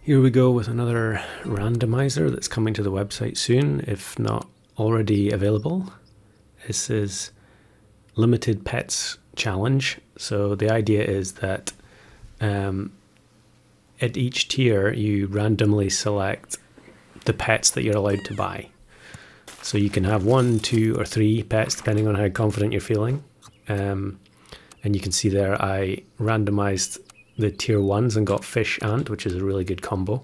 Here we go with another randomizer that's coming to the website soon, if not already available. This is Limited Pets Challenge. So the idea is that at each tier you randomly select the pets that you're allowed to buy. So you can have 1, 2 or 3 pets depending on how confident you're feeling. And you can see there I randomized the tier 1s and got fish ant, which is a really good combo.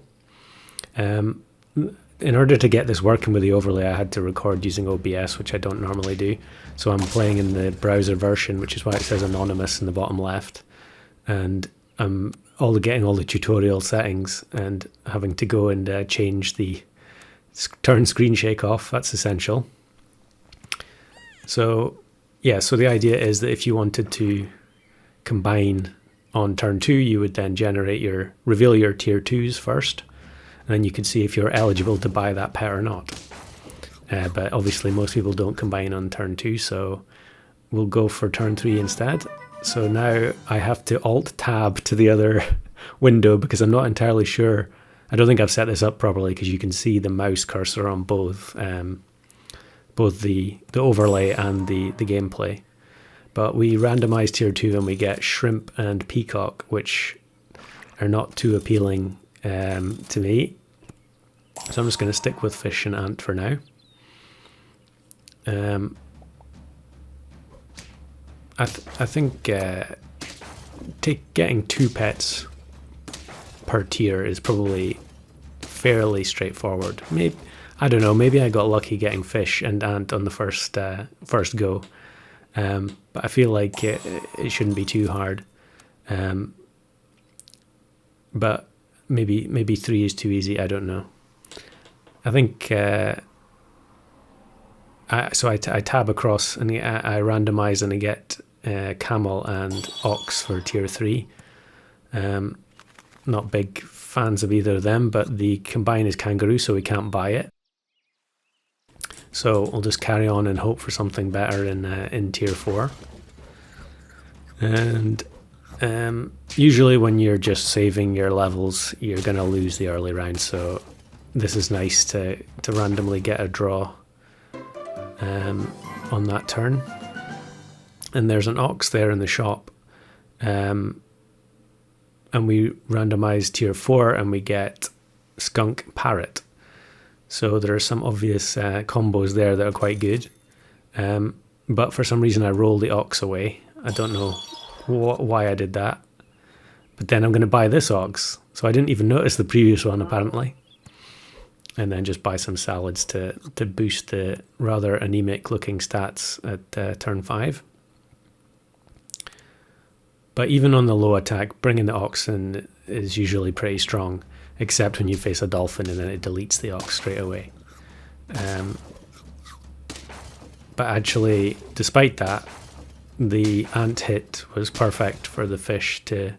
In order to get this working with the overlay, I had to record using OBS, which I don't normally do. So I'm playing in the browser version, which is why it says anonymous in the bottom left. And I'm getting all the tutorial settings and having to go and change the turn screen shake off. That's essential. So yeah, so the idea is that if you wanted to combine on turn 2, you would then reveal your tier 2s first, and then you can see if you're eligible to buy that pet or not. But obviously most people don't combine on turn 2, so we'll go for turn 3 instead. So now I have to Alt-Tab to the other window because I'm not entirely sure. I don't think I've set this up properly because you can see the mouse cursor on both the overlay and the gameplay. But we randomize tier 2 and we get shrimp and peacock, which are not too appealing to me. So I'm just going to stick with fish and ant for now. I think getting 2 pets per tier is probably fairly straightforward. Maybe, I don't know, maybe I got lucky getting fish and ant on the first go. But I feel like it shouldn't be too hard. But maybe 3 is too easy. I don't know. I think I tab across and I randomize and I get camel and ox for tier 3. Not big fans of either of them, but the combine is kangaroo, so we can't buy it. So we'll just carry on and hope for something better in tier 4. And usually when you're just saving your levels, you're going to lose the early round. So this is nice to randomly get a draw on that turn. And there's an ox there in the shop. And we randomize tier 4 and we get skunk parrot. So there are some obvious combos there that are quite good. But for some reason I rolled the ox away. I don't know why I did that. But then I'm going to buy this ox. So I didn't even notice the previous one apparently. And then just buy some salads to boost the rather anemic looking stats at turn 5. But even on the low attack, bringing the ox in is usually pretty strong. Except when you face a dolphin and then it deletes the ox straight away. But actually, despite that, the ant hit was perfect for the fish to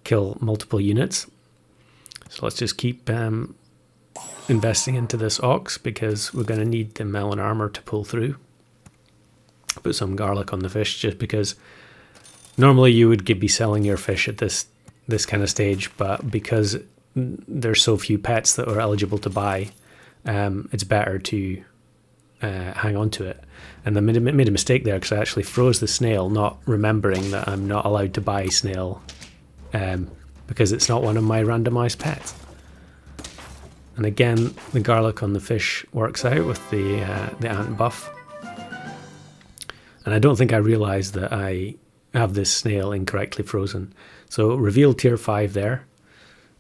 kill multiple units. So let's just keep investing into this ox because we're going to need the melon armor to pull through. Put some garlic on the fish just because normally you would be selling your fish at this kind of stage, but because there's so few pets that are eligible to buy, it's better to hang on to it. And I made a mistake there because I actually froze the snail, not remembering that I'm not allowed to buy snail because it's not one of my randomized pets. And again, the garlic on the fish works out with the ant buff. And I don't think I realized that I have this snail incorrectly frozen. So reveal tier 5 there.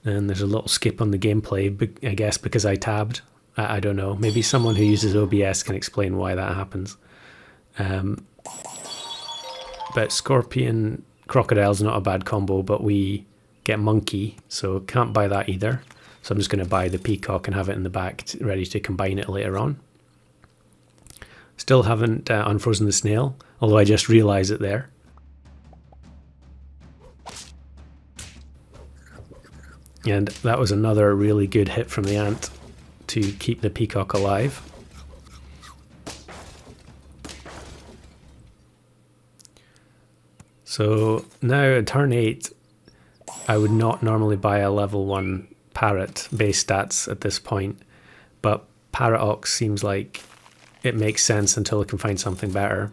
And there's a little skip on the gameplay, I guess, because I tabbed. I don't know. Maybe someone who uses OBS can explain why that happens. But scorpion crocodile's not a bad combo, but we get monkey, so can't buy that either. So I'm just going to buy the peacock and have it in the back, ready to combine it later on. Still haven't unfrozen the snail, although I just realised it there. And that was another really good hit from the ant to keep the peacock alive. So now at turn 8, I would not normally buy a level 1 Parrot base stats at this point, but Parrot Ox seems like it makes sense until I can find something better.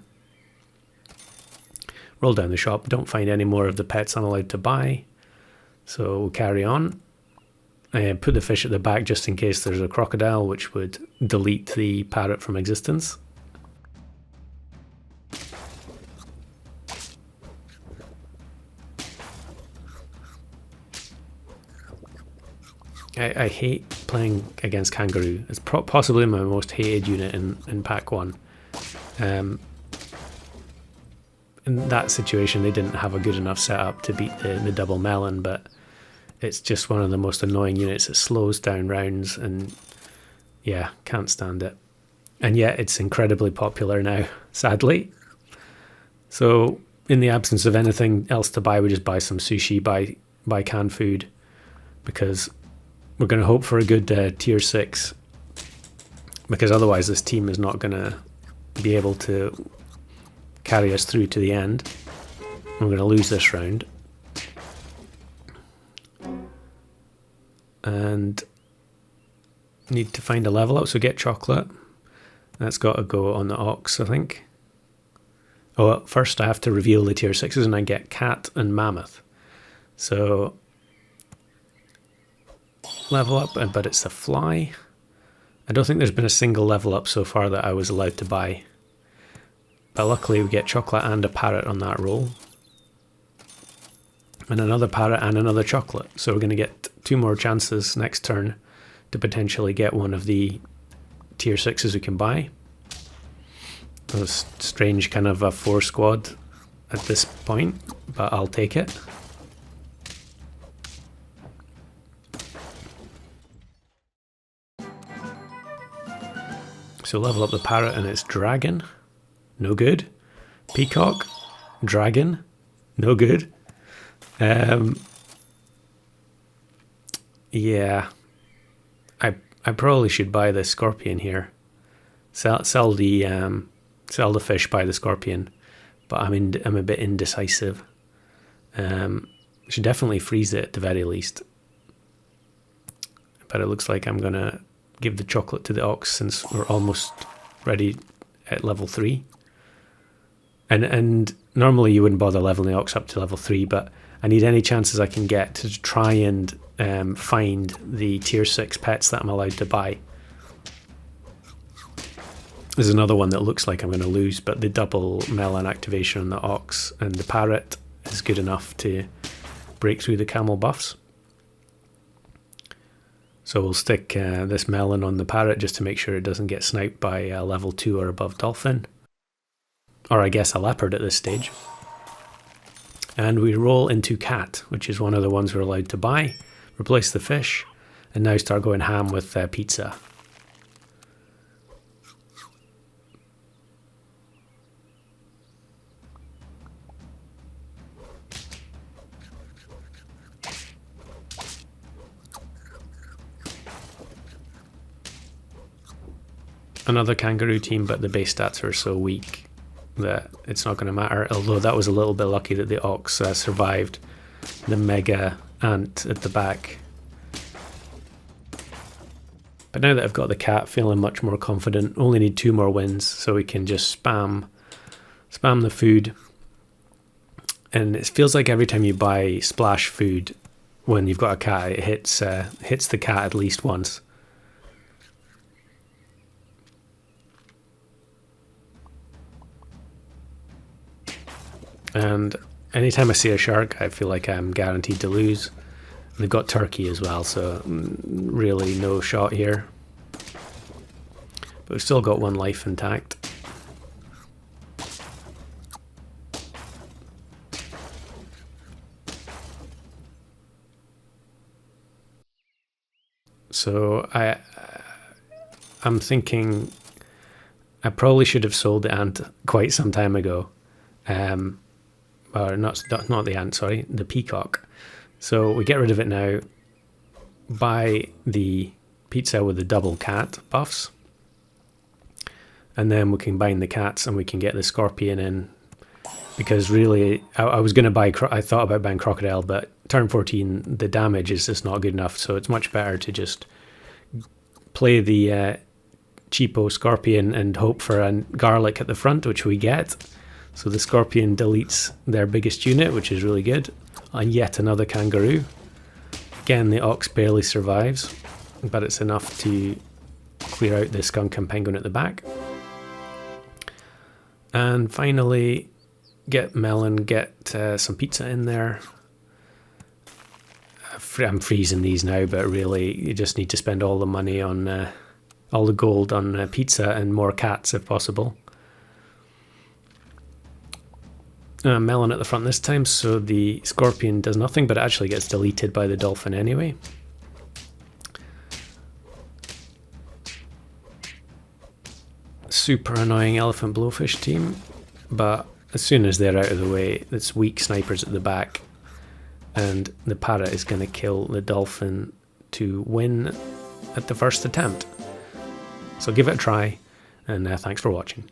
Roll down the shop, don't find any more of the pets I'm allowed to buy, so we'll carry on. Put the fish at the back just in case there's a crocodile, which would delete the parrot from existence. I hate playing against Kangaroo. It's possibly my most hated unit in Pack 1. In that situation, they didn't have a good enough setup to beat the double Melon, but it's just one of the most annoying units. It slows down rounds and yeah, can't stand it. And yet it's incredibly popular now, sadly. So in the absence of anything else to buy, we just buy some sushi, buy canned food, because we're going to hope for a good tier 6, because otherwise this team is not going to be able to carry us through to the end. We're going to lose this round. And need to find a level up, so get chocolate. That's got to go on the ox, I think. Oh, first I have to reveal the tier 6s and I get cat and mammoth. So level up, but it's a fly. I don't think there's been a single level up so far that I was allowed to buy. But luckily we get chocolate and a parrot on that roll. And another parrot and another chocolate. So we're going to get 2 more chances next turn to potentially get one of the tier 6s we can buy. A strange kind of a 4 squad at this point, but I'll take it. So level up the parrot and it's dragon. No good. Peacock. Dragon. No good. Yeah. I probably should buy the scorpion here. Sell the fish, buy the scorpion. But I'm a bit indecisive. Should definitely freeze it at the very least. But it looks like I'm gonna give the chocolate to the ox since we're almost ready at level 3. And normally you wouldn't bother leveling the ox up to level 3, but I need any chances I can get to try and find the tier 6 pets that I'm allowed to buy. There's another one that looks like I'm going to lose, but the double Melon activation on the ox and the parrot is good enough to break through the camel buffs. So we'll stick this Melon on the parrot just to make sure it doesn't get sniped by a level 2 or above dolphin. Or I guess a leopard at this stage. And we roll into cat, which is one of the ones we're allowed to buy. Replace the fish, and now start going ham with pizza. Another kangaroo team, but the base stats are so weak that it's not going to matter, although that was a little bit lucky that the ox survived the mega ant at the back. But now that I've got the cat, feeling much more confident. Only need 2 more wins, so we can just spam the food. And it feels like every time you buy splash food when you've got a cat, it hits the cat at least once. And anytime I see a shark, I feel like I'm guaranteed to lose. And they've got turkey as well, so really no shot here. But we've still got 1 life intact. So I'm thinking I probably should have sold the ant quite some time ago. Or not the ant, sorry, the peacock. So we get rid of it now, buy the pizza with the double cat buffs, and then we can bind the cats and we can get the scorpion in because really I was going to buy, I thought about buying Crocodile, but turn 14 the damage is just not good enough, so it's much better to just play the cheapo Scorpion and hope for a Garlic at the front, which we get. So the Scorpion deletes their biggest unit, which is really good, and yet another Kangaroo. Again, the Ox barely survives, but it's enough to clear out the Skunk and Penguin at the back. And finally, get Melon, get some pizza in there. I'm freezing these now, but really you just need to spend all the money on, all the gold on pizza and more cats if possible. Melon at the front this time, so the Scorpion does nothing, but it actually gets deleted by the Dolphin anyway. Super annoying Elephant Blowfish team, but as soon as they're out of the way, it's weak snipers at the back, and the Parrot is going to kill the Dolphin to win at the first attempt. So give it a try, and thanks for watching.